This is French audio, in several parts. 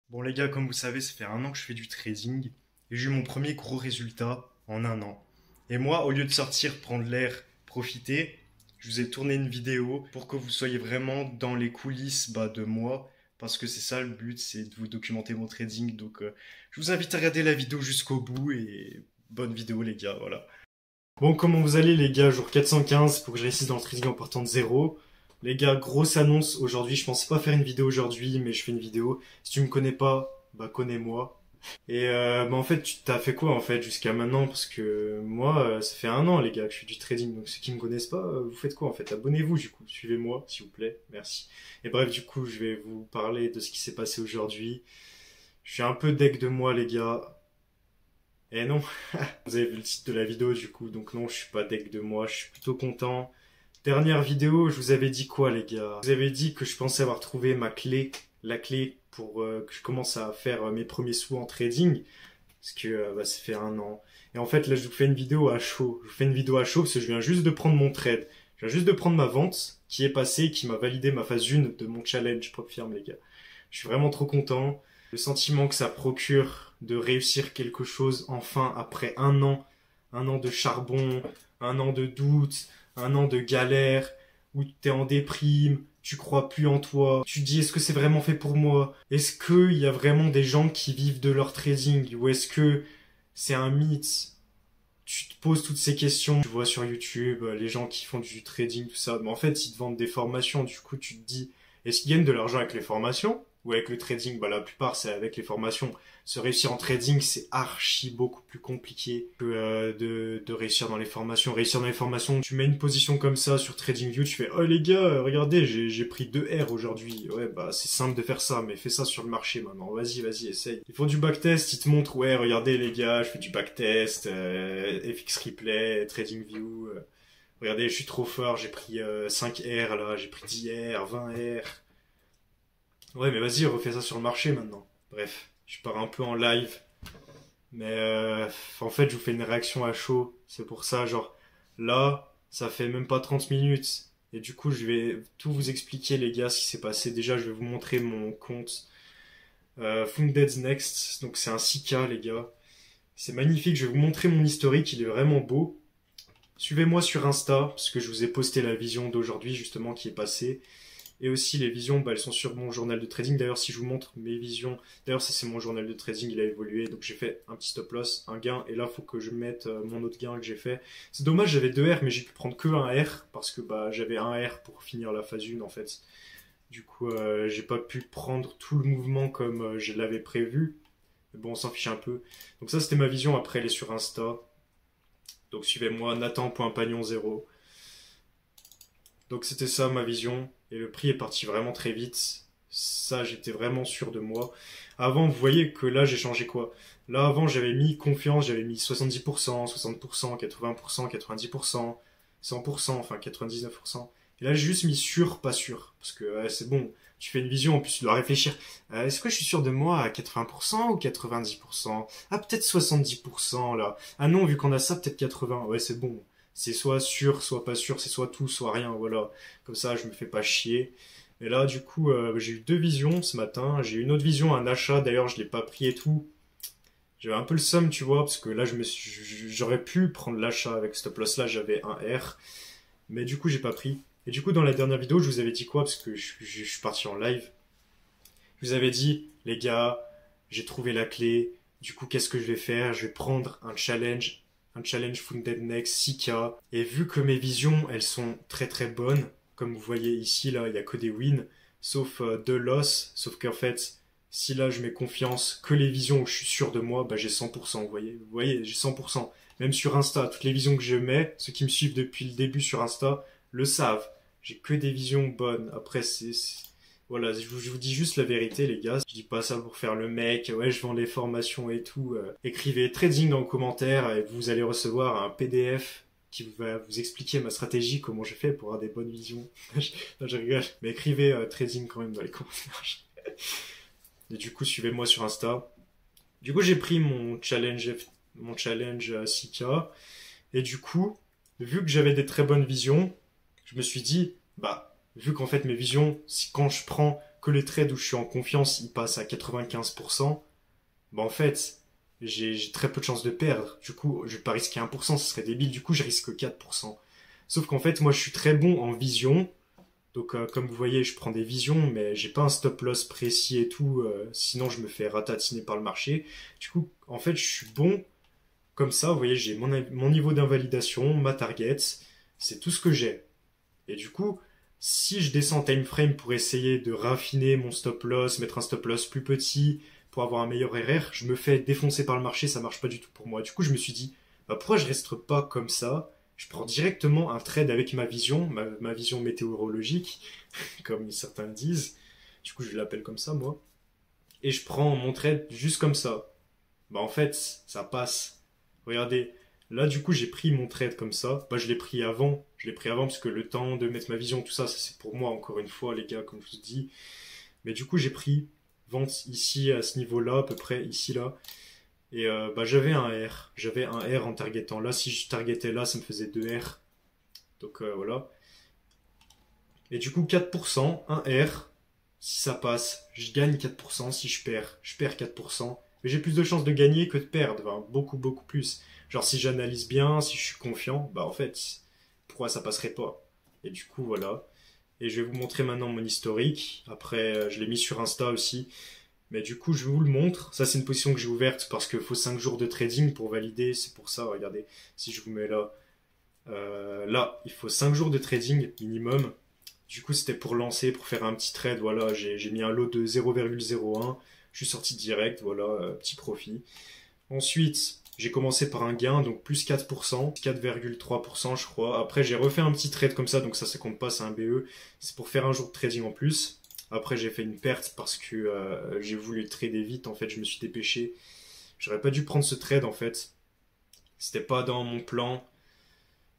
Bon les gars, comme vous savez, ça fait un an que je fais du trading et j'ai eu mon premier gros résultat en un an. Et moi, au lieu de sortir, prendre l'air, profiter, je vous ai tourné une vidéo pour que vous soyez vraiment dans les coulisses de moi, parce que c'est ça le but, c'est de vous documenter mon trading. Donc je vous invite à regarder la vidéo jusqu'au bout et bonne vidéo les gars, voilà. Bon, comment vous allez les gars, jour 415 pour que je réussisse dans le trading en partant de zéro. Les gars, grosse annonce aujourd'hui, je pensais pas faire une vidéo aujourd'hui, mais je fais une vidéo. Si tu me connais pas, bah connais-moi. Et en fait, tu t'as fait quoi en fait jusqu'à maintenant? Parce que moi, ça fait un an les gars que je fais du trading, donc ceux qui me connaissent pas, vous faites quoi en fait? Abonnez-vous du coup, suivez-moi s'il vous plaît, merci. Et bref, du coup, je vais vous parler de ce qui s'est passé aujourd'hui. Je suis un peu deg de moi les gars. Eh non, vous avez vu le titre de la vidéo du coup, donc non, je suis pas deg de moi, je suis plutôt content. Dernière vidéo, je vous avais dit quoi les gars? Je vous avais dit que je pensais avoir trouvé ma clé, la clé pour que je commence à faire mes premiers sous en trading, parce que ça fait un an. Et en fait là je vous fais une vidéo à chaud, je vous fais une vidéo à chaud parce que je viens juste de prendre mon trade. Je viens juste de prendre ma vente qui est passée, qui m'a validé ma phase 1 de mon challenge Pop Firm les gars. Je suis vraiment trop content. Le sentiment que ça procure de réussir quelque chose enfin après un an de charbon, un an de doute, un an de galère, où t'es en déprime, tu crois plus en toi, tu te dis est-ce que c'est vraiment fait pour moi? Est-ce qu'il y a vraiment des gens qui vivent de leur trading? Ou est-ce que c'est un mythe? Tu te poses toutes ces questions, tu vois sur YouTube, les gens qui font du trading, tout ça, mais en fait ils te vendent des formations, du coup tu te dis est-ce qu'ils gagnent de l'argent avec les formations? Ou avec le trading? Bah la plupart c'est avec les formations. Se réussir en trading, c'est archi beaucoup plus compliqué que de réussir dans les formations. Réussir dans les formations, tu mets une position comme ça sur TradingView, tu fais oh les gars, regardez, j'ai pris 2 R aujourd'hui. Ouais, bah c'est simple de faire ça, mais fais ça sur le marché maintenant. Vas-y, essaye. Ils font du backtest, ils te montrent ouais, regardez les gars, je fais du backtest, FX Replay, TradingView. Regardez, je suis trop fort, j'ai pris 5 R là, j'ai pris 10 R, 20 R. Ouais, mais vas-y, refais ça sur le marché maintenant. Bref, je pars un peu en live. Mais en fait, je vous fais une réaction à chaud. C'est pour ça, genre, là, ça fait même pas 30 minutes. Et du coup, je vais tout vous expliquer, les gars, ce qui s'est passé. Déjà, je vais vous montrer mon compte Funded's Next. Donc, c'est un 6K, les gars. C'est magnifique. Je vais vous montrer mon historique. Il est vraiment beau. Suivez-moi sur Insta, parce que je vous ai posté la vision d'aujourd'hui, justement, qui est passée. Et aussi les visions, elles sont sur mon journal de trading. D'ailleurs, si je vous montre mes visions, d'ailleurs ça c'est mon journal de trading, il a évolué. Donc j'ai fait un petit stop loss, un gain, et là il faut que je mette mon autre gain que j'ai fait. C'est dommage, j'avais 2 R, mais j'ai pu prendre que un R, parce que j'avais un R pour finir la phase 1 en fait. Du coup, j'ai pas pu prendre tout le mouvement comme je l'avais prévu. Mais bon, on s'en fiche un peu. Donc ça c'était ma vision, après elle est sur Insta. Donc suivez-moi, Nathan.pagnon0. Donc c'était ça ma vision. Et le prix est parti vraiment très vite. Ça, j'étais vraiment sûr de moi. Avant, vous voyez que là, j'ai changé quoi? Là, avant, j'avais mis confiance, j'avais mis 70%, 60%, 80%, 90%, 100%, enfin 99%. Et là, j'ai juste mis sûr, pas sûr. Parce que c'est bon, tu fais une vision, en plus tu dois réfléchir. Est-ce que je suis sûr de moi à 80% ou 90%? Ah, peut-être 70% là. Ah non, vu qu'on a ça, peut-être 80%. Ouais, c'est bon. C'est soit sûr, soit pas sûr, c'est soit tout, soit rien, voilà. Comme ça, je me fais pas chier. Et là, du coup, j'ai eu 2 visions ce matin. J'ai eu une autre vision, un achat. D'ailleurs, je l'ai pas pris et tout. J'avais un peu le seum, tu vois, parce que là, j'aurais pu prendre l'achat avec stop loss. Là, j'avais un R. Mais du coup, j'ai pas pris. Et du coup, dans la dernière vidéo, je vous avais dit quoi? Parce que je suis parti en live. Je vous avais dit, les gars, j'ai trouvé la clé. Du coup, qu'est-ce que je vais faire? Je vais prendre un challenge Funded Next 6K. Et vu que mes visions, elles sont très très bonnes, comme vous voyez ici, là, il n'y a que des wins, sauf 2 losses. Sauf qu'en fait, si là je mets confiance que les visions où je suis sûr de moi, j'ai 100%, vous voyez, j'ai 100%. Même sur Insta, toutes les visions que je mets, ceux qui me suivent depuis le début sur Insta le savent. J'ai que des visions bonnes. Après, voilà, je vous dis juste la vérité, les gars. Je dis pas ça pour faire le mec. Ouais, je vends les formations et tout. Écrivez trading dans le commentaire et vous allez recevoir un PDF qui va vous expliquer ma stratégie, comment j'ai fait pour avoir des bonnes visions. Non, je rigole. Mais écrivez trading quand même dans les commentaires. Et du coup, suivez-moi sur Insta. Du coup, j'ai pris mon challenge 6K. Et du coup, vu que j'avais des très bonnes visions, je me suis dit, vu qu'en fait mes visions, si quand je prends que les trades où je suis en confiance, ils passent à 95%, bah en fait, j'ai très peu de chances de perdre. Du coup, je vais pas risquer 1%, ce serait débile. Du coup, je risque 4%. Sauf qu'en fait, moi, je suis très bon en vision. Donc, comme vous voyez, je prends des visions, mais j'ai pas un stop loss précis et tout. Sinon, je me fais ratatiner par le marché. Du coup, en fait, je suis bon comme ça. Vous voyez, j'ai mon niveau d'invalidation, ma target. C'est tout ce que j'ai. Et du coup, si je descends en time frame pour essayer de raffiner mon stop loss, mettre un stop loss plus petit pour avoir un meilleur RR, je me fais défoncer par le marché, ça marche pas du tout pour moi. Du coup, je me suis dit, bah pourquoi je reste pas comme ça? Je prends directement un trade avec ma vision, ma vision météorologique, comme certains disent. Du coup, je l'appelle comme ça, moi. Et je prends mon trade juste comme ça. Bah en fait, ça passe. Regardez, là du coup j'ai pris mon trade comme ça. Bah je l'ai pris avant. Je l'ai pris avant parce que le temps de mettre ma vision, tout ça, ça c'est pour moi encore une fois les gars, comme je vous dis. Mais du coup j'ai pris vente ici à ce niveau-là, à peu près ici là. Et bah j'avais un R. J'avais un R en targetant. Là si je targetais là, ça me faisait 2 R. Donc voilà. Et du coup 4%, un R. Si ça passe, je gagne 4%. Si je perds 4%. Mais j'ai plus de chances de gagner que de perdre, enfin, beaucoup, beaucoup plus. Genre si j'analyse bien, si je suis confiant, bah en fait, pourquoi ça passerait pas? Et du coup, voilà. Et je vais vous montrer maintenant mon historique. Après, je l'ai mis sur Insta aussi. Mais du coup, je vous le montre. Ça, c'est une position que j'ai ouverte parce qu'il faut 5 jours de trading pour valider. C'est pour ça, regardez, si je vous mets là. Là, il faut 5 jours de trading minimum. Du coup, c'était pour lancer, pour faire un petit trade. Voilà, j'ai mis un lot de 0,01. Je suis sorti direct, voilà, petit profit. Ensuite, j'ai commencé par un gain, donc plus 4%, 4,3% je crois. Après, j'ai refait un petit trade comme ça, donc ça compte pas, c'est un BE. C'est pour faire un jour de trading en plus. Après, j'ai fait une perte parce que j'ai voulu trader vite, en fait, je me suis dépêché. J'aurais pas dû prendre ce trade, en fait. C'était pas dans mon plan.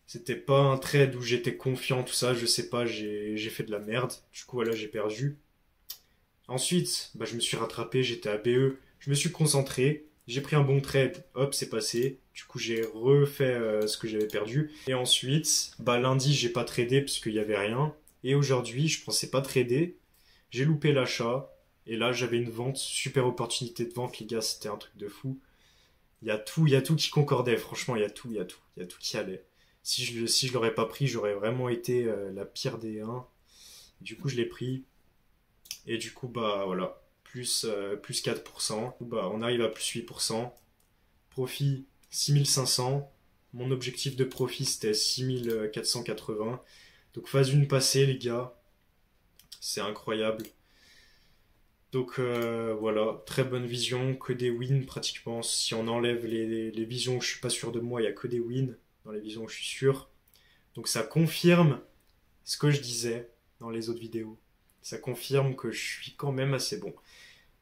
C'était pas un trade où j'étais confiant, tout ça, je sais pas, j'ai fait de la merde. Du coup, voilà, j'ai perdu. Ensuite, bah, je me suis rattrapé, j'étais à BE, je me suis concentré, j'ai pris un bon trade, hop, c'est passé. Du coup, j'ai refait ce que j'avais perdu. Et ensuite, bah, lundi, j'ai pas tradé parce qu'il y avait rien. Et aujourd'hui, je pensais pas trader, j'ai loupé l'achat. Et là, j'avais une vente, super opportunité de vente, les gars, c'était un truc de fou. Il y a tout qui concordait, franchement, il y a tout qui allait. Si je l'aurais pas pris, j'aurais vraiment été la pire des 1. Du coup, je l'ai pris. Et du coup, bah voilà, plus 4%. Bah, on arrive à plus 8%. Profit 6500. Mon objectif de profit, c'était 6480. Donc phase 1 passée, les gars. C'est incroyable. Donc voilà, très bonne vision, que des wins pratiquement. Si on enlève les visions où je suis pas sûr de moi, il n'y a que des wins dans les visions où je suis sûr. Donc ça confirme ce que je disais dans les autres vidéos. Ça confirme que je suis quand même assez bon.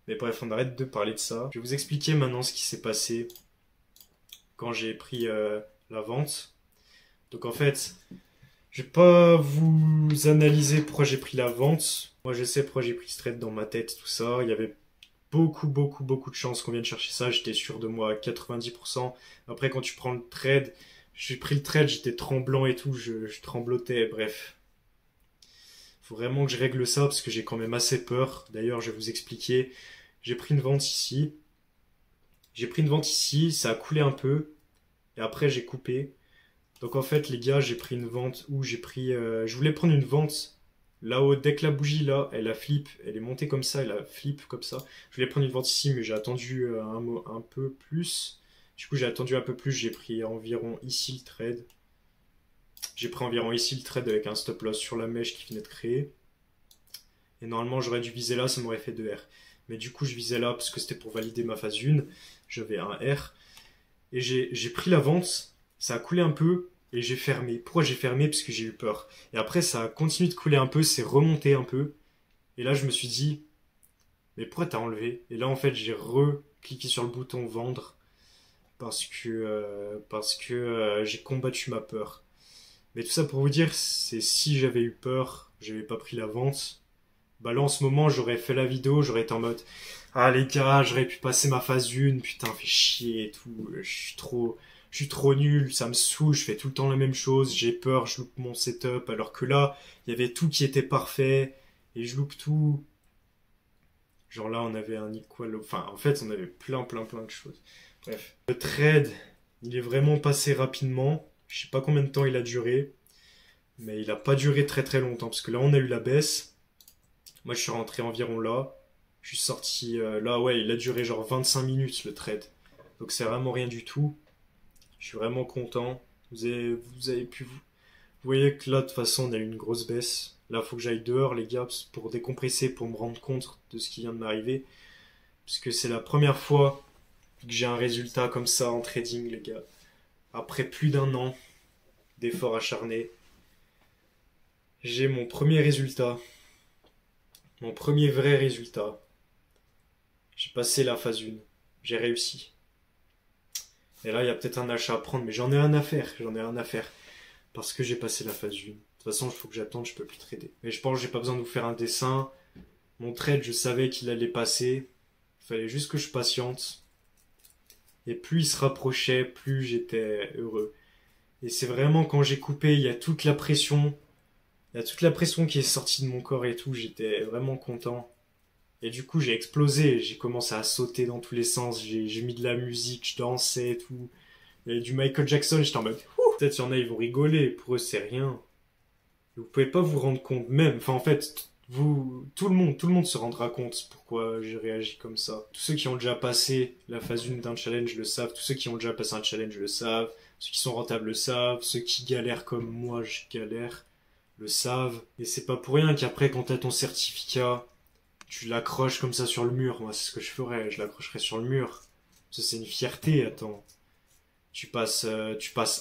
Mais bref, on arrête de parler de ça. Je vais vous expliquer maintenant ce qui s'est passé quand j'ai pris la vente. Donc en fait, je vais pas vous analyser pourquoi j'ai pris la vente. Moi, je sais pourquoi j'ai pris ce trade dans ma tête, tout ça. Il y avait beaucoup, beaucoup, beaucoup de chances qu'on vienne chercher ça. J'étais sûr de moi à 90%. Après, quand tu prends le trade, j'ai pris le trade, j'étais tremblant et tout, je tremblotais, bref. Faut vraiment que je règle ça parce que j'ai quand même assez peur. D'ailleurs, je vais vous expliquer. J'ai pris une vente ici. J'ai pris une vente ici, ça a coulé un peu. Et après, j'ai coupé. Donc en fait, les gars, j'ai pris une vente où j'ai pris... je voulais prendre une vente là-haut. Dès que la bougie, là, elle a flip. Elle est montée comme ça, elle a flip comme ça. Je voulais prendre une vente ici, mais j'ai attendu un peu plus. Du coup, j'ai attendu un peu plus. J'ai pris environ ici le trade. J'ai pris environ ici le trade avec un stop loss sur la mèche qui venait de créer. Et normalement, j'aurais dû viser là, ça m'aurait fait 2 R. Mais du coup, je visais là parce que c'était pour valider ma phase 1. J'avais un R. Et j'ai pris la vente. Ça a coulé un peu et j'ai fermé. Pourquoi j'ai fermé? Parce que j'ai eu peur. Et après, ça a continué de couler un peu, c'est remonté un peu. Et là, je me suis dit, mais pourquoi t'as enlevé? Et là, en fait, j'ai re-cliqué sur le bouton vendre parce que j'ai combattu ma peur. Mais tout ça pour vous dire, c'est si j'avais eu peur, j'avais pas pris la vente. Bah là, en ce moment, j'aurais fait la vidéo, j'aurais été en mode, ah les gars, j'aurais pu passer ma phase 1, putain, fait chier et tout, je suis trop nul, ça me saoule, je fais tout le temps la même chose, j'ai peur, je loupe mon setup, alors que là, il y avait tout qui était parfait, et je loupe tout. Genre là, on avait un equal... Enfin, en fait, on avait plein de choses. Bref. Le trade, il est vraiment passé rapidement. Je sais pas combien de temps il a duré. Mais il a pas duré très longtemps. Parce que là, on a eu la baisse. Moi, je suis rentré environ là. Je suis sorti là, ouais, il a duré genre 25 minutes le trade. Donc c'est vraiment rien du tout. Je suis vraiment content. Vous avez pu... Vous voyez que là, de toute façon, on a eu une grosse baisse. Là, faut que j'aille dehors, les gars, pour décompresser, pour me rendre compte de ce qui vient de m'arriver. Parce que c'est la première fois que j'ai un résultat comme ça en trading, les gars. Après plus d'un an d'efforts acharnés, j'ai mon premier résultat. Mon premier vrai résultat. J'ai passé la phase 1. J'ai réussi. Et là, il y a peut-être un achat à prendre, mais j'en ai rien à faire. J'en ai rien à faire. Parce que j'ai passé la phase 1. De toute façon, il faut que j'attende, je peux plus trader. Mais je pense que j'ai pas besoin de vous faire un dessin. Mon trade, je savais qu'il allait passer. Il fallait juste que je patiente. Et plus il se rapprochait, plus j'étais heureux. Et c'est vraiment quand j'ai coupé, il y a toute la pression. Il y a toute la pression qui est sortie de mon corps et tout. J'étais vraiment content. Et du coup, j'ai explosé. J'ai commencé à sauter dans tous les sens. J'ai mis de la musique, je dansais et tout. Il y avait du Michael Jackson, j'étais en mode... Peut-être il y en a, ils vont rigoler. Pour eux, c'est rien. Vous pouvez pas vous rendre compte même. Enfin, en fait, tout le monde se rendra compte pourquoi j'ai réagi comme ça. Tous ceux qui ont déjà passé la phase 1 d'un challenge le savent. Tous ceux qui ont déjà passé un challenge le savent. Ceux qui sont rentables le savent. Ceux qui galèrent comme moi, je galère, le savent. Et c'est pas pour rien qu'après, quand t'as ton certificat, tu l'accroches comme ça sur le mur. Moi, c'est ce que je ferais. Je l'accrocherais sur le mur. Ça, c'est une fierté, attends. Tu passes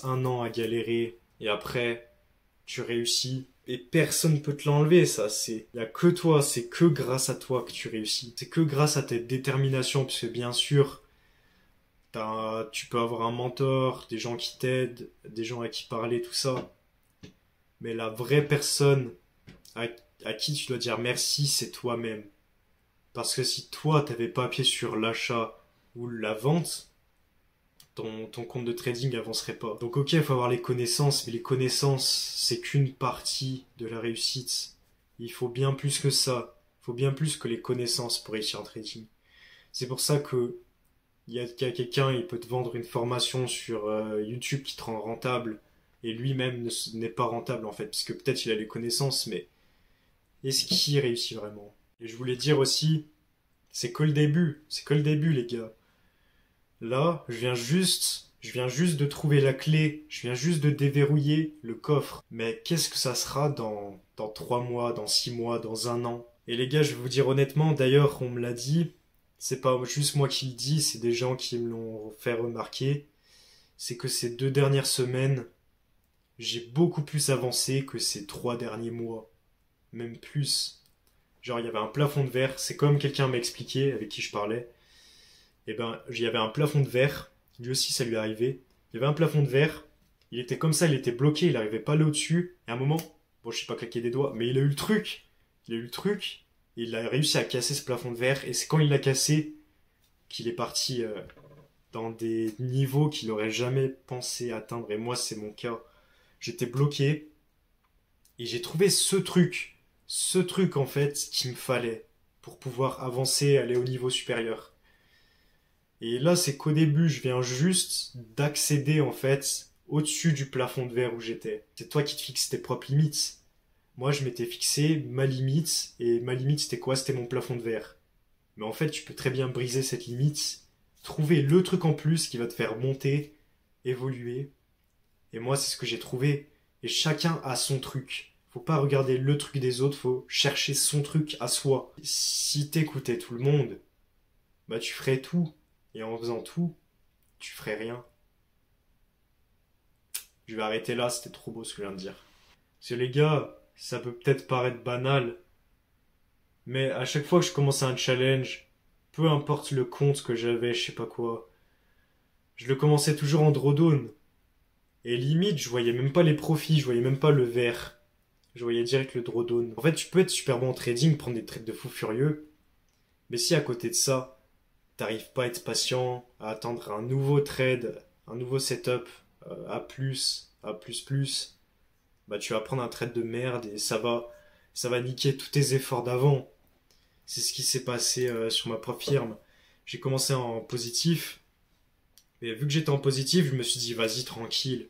un an à galérer et après, tu réussis. Et personne peut te l'enlever, ça. Y a que toi, c'est que grâce à toi que tu réussis. C'est que grâce à ta détermination, parce que bien sûr, tu peux avoir un mentor, des gens qui t'aident, des gens à qui parler, tout ça. Mais la vraie personne à, à qui tu dois dire merci, c'est toi-même. Parce que si toi, t'avais pas appuyé sur l'achat ou la vente, ton compte de trading avancerait pas. Donc ok, il faut avoir les connaissances, mais les connaissances, c'est qu'une partie de la réussite. Il faut bien plus que ça. Il faut bien plus que les connaissances pour réussir en trading. C'est pour ça que il y a quelqu'un, il peut te vendre une formation sur YouTube qui te rend rentable, et lui-même n'est pas rentable en fait, parce que peut-être il a les connaissances, mais est-ce qu'il réussit vraiment? Et je voulais dire aussi, c'est que le début les gars. Là, je viens juste de trouver la clé, je viens juste de déverrouiller le coffre. Mais qu'est-ce que ça sera dans 3 mois, dans 6 mois, dans un an? Et les gars, je vais vous dire honnêtement, d'ailleurs, on me l'a dit, c'est pas juste moi qui le dis, c'est des gens qui me l'ont fait remarquer, c'est que ces 2 dernières semaines, j'ai beaucoup plus avancé que ces 3 derniers mois. Même plus. Genre, il y avait un plafond de verre, c'est comme quelqu'un m'a expliqué, avec qui je parlais. Et ben, il y avait un plafond de verre. Lui aussi, ça lui est arrivé. Il y avait un plafond de verre. Il était comme ça, il était bloqué, il n'arrivait pas à aller au-dessus. Et à un moment, bon, je sais pas claquer des doigts, mais il a eu le truc. Il a eu le truc. Et il a réussi à casser ce plafond de verre. Et c'est quand il l'a cassé qu'il est parti dans des niveaux qu'il n'aurait jamais pensé atteindre. Et moi, c'est mon cas. J'étais bloqué. Et j'ai trouvé ce truc. Ce truc, en fait, qu'il me fallait pour pouvoir avancer, aller au niveau supérieur. Et là, c'est qu'au début, je viens juste d'accéder en fait au-dessus du plafond de verre où j'étais. C'est toi qui te fixes tes propres limites. Moi, je m'étais fixé ma limite, et ma limite, c'était quoi? C'était mon plafond de verre. Mais en fait, tu peux très bien briser cette limite, trouver le truc en plus qui va te faire monter, évoluer. Et moi, c'est ce que j'ai trouvé. Et chacun a son truc. Faut pas regarder le truc des autres, faut chercher son truc à soi. Si t'écoutais tout le monde, bah tu ferais tout. Et en faisant tout, tu ferais rien. Je vais arrêter là, c'était trop beau ce que je viens de dire. Parce que les gars, ça peut peut-être paraître banal, mais à chaque fois que je commençais un challenge, peu importe le compte que j'avais, je sais pas quoi, je le commençais toujours en drawdown. Et limite, je voyais même pas les profits, je voyais même pas le vert. Je voyais direct le drawdown. En fait, tu peux être super bon en trading, prendre des trades de fou furieux, mais si à côté de ça, t'arrives pas à être patient, à attendre un nouveau trade, un nouveau setup, A+, bah tu vas prendre un trade de merde et ça va niquer tous tes efforts d'avant. C'est ce qui s'est passé sur ma propre firme. J'ai commencé en positif. Et vu que j'étais en positif, je me suis dit, vas-y, tranquille.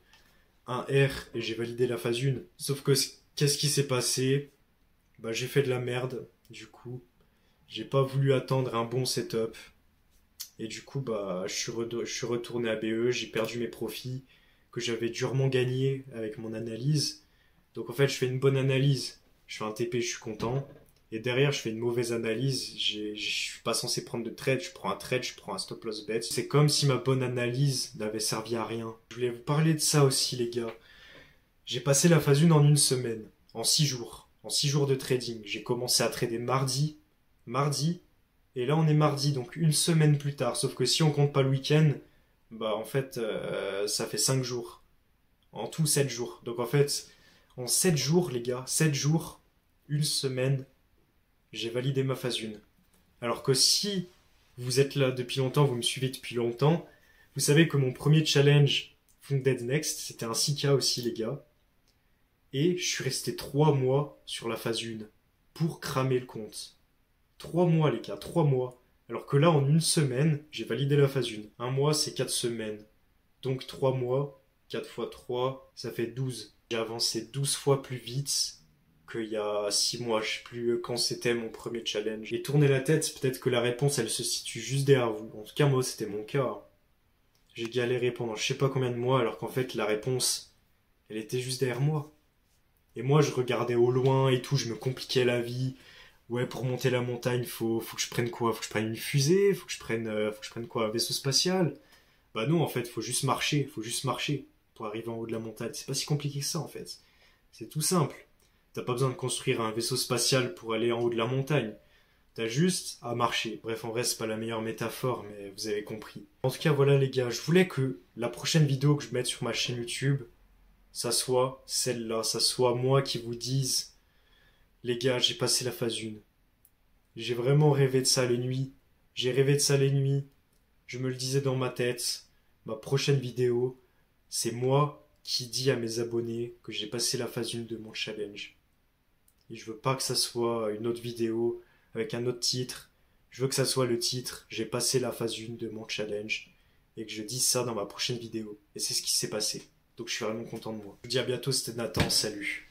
Un R et j'ai validé la phase 1. Sauf que qu'est-ce qui s'est passé? Bah, j'ai fait de la merde, du coup. J'ai pas voulu attendre un bon setup. Et du coup, bah, je suis retourné à BE, j'ai perdu mes profits que j'avais durement gagnés avec mon analyse. Donc en fait, je fais une bonne analyse. Je fais un TP, je suis content. Et derrière, je fais une mauvaise analyse. Je suis pas censé prendre de trade. Je prends un trade, je prends un stop loss bet. C'est comme si ma bonne analyse n'avait servi à rien. Je voulais vous parler de ça aussi, les gars. J'ai passé la phase 1 en une semaine, en 6 jours. En 6 jours de trading. J'ai commencé à trader mardi, et là on est mardi, donc une semaine plus tard. Sauf que si on compte pas le week-end, bah en fait, ça fait 5 jours. En tout 7 jours. Donc en fait, en 7 jours, les gars, 7 jours, une semaine, j'ai validé ma phase 1. Alors que si vous êtes là depuis longtemps, vous me suivez depuis longtemps, vous savez que mon premier challenge Funded Next, c'était un 6K aussi, les gars. Et je suis resté 3 mois sur la phase 1 pour cramer le compte. 3 mois, les gars, 3 mois. Alors que là, en une semaine, j'ai validé la phase 1. Un mois, c'est 4 semaines. Donc 3 mois, 4 fois 3, ça fait 12. J'ai avancé 12 fois plus vite qu'il y a 6 mois. Je sais plus quand c'était mon premier challenge. Et tournez la tête, peut-être que la réponse, elle se situe juste derrière vous. En tout cas, moi, c'était mon cas. J'ai galéré pendant je sais pas combien de mois, alors qu'en fait, la réponse, elle était juste derrière moi. Et moi, je regardais au loin et tout, je me compliquais la vie. Ouais, pour monter la montagne, faut que je prenne quoi? Faut que je prenne une fusée? Faut que je prenne quoi? Un vaisseau spatial? Bah non, en fait, faut juste marcher pour arriver en haut de la montagne. C'est pas si compliqué que ça, en fait. C'est tout simple. T'as pas besoin de construire un vaisseau spatial pour aller en haut de la montagne. T'as juste à marcher. Bref, en vrai, c'est pas la meilleure métaphore, mais vous avez compris. En tout cas, voilà les gars, je voulais que la prochaine vidéo que je mette sur ma chaîne YouTube, ça soit celle-là, ça soit moi qui vous dise, les gars, j'ai passé la phase 1. J'ai vraiment rêvé de ça les nuits. J'ai rêvé de ça les nuits. Je me le disais dans ma tête. Ma prochaine vidéo, c'est moi qui dis à mes abonnés que j'ai passé la phase 1 de mon challenge. Et je veux pas que ça soit une autre vidéo avec un autre titre. Je veux que ça soit le titre, j'ai passé la phase 1 de mon challenge. Et que je dise ça dans ma prochaine vidéo. Et c'est ce qui s'est passé. Donc je suis vraiment content de moi. Je vous dis à bientôt, c'était Nathan, salut.